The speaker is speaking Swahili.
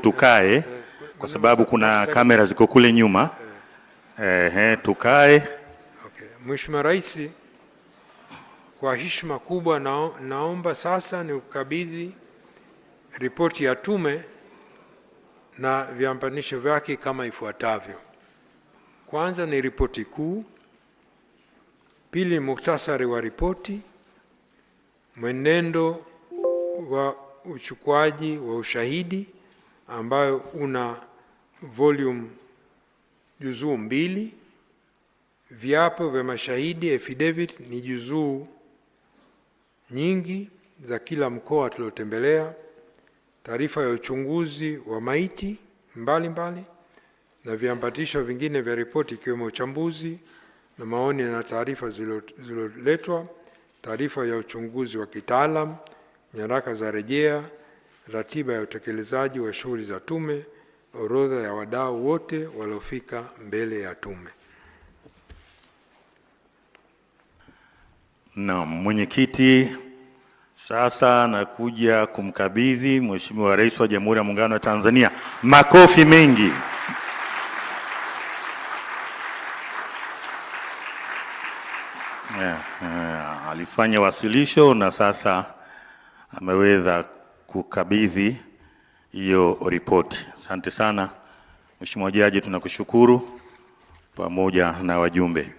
Tukae kwa sababu kuna kamera ziko kule nyuma. Tukae. Okay. Mheshimiwa Rais, kwa heshima kubwa naomba sasa ni ukabidhi ripoti ya tume na viambanisho vyake kama ifuatavyo. Kwanza ni ripoti kuu, pili muhtasari wa ripoti, mwenendo wa uchukuaji wa ushahidi ambayo una volume juzuu 2, viapo vya mashahidi affidavit ni juzuu nyingi za kila mkoa tuliotembelea, taarifa ya uchunguzi wa maiti mbalimbali na viambatisho vingine vya ripoti ikiwemo uchambuzi na maoni na taarifa zilizoletwa, taarifa ya uchunguzi wa kitaalam, nyaraka za rejea, ratiba ya utekelezaji wa shughuli za tume, orodha ya wadau wote waliofika mbele ya tume. Naam, mwenyekiti, sasa nakuja kumkabidhi Mheshimiwa Rais wa Jamhuri ya Muungano wa Tanzania. Makofi mengi. Alifanya wasilisho na sasa ameweza kukabidhi hiyo ripoti. Asante sana Mheshimiwa Jaji, tunakushukuru pamoja na wajumbe.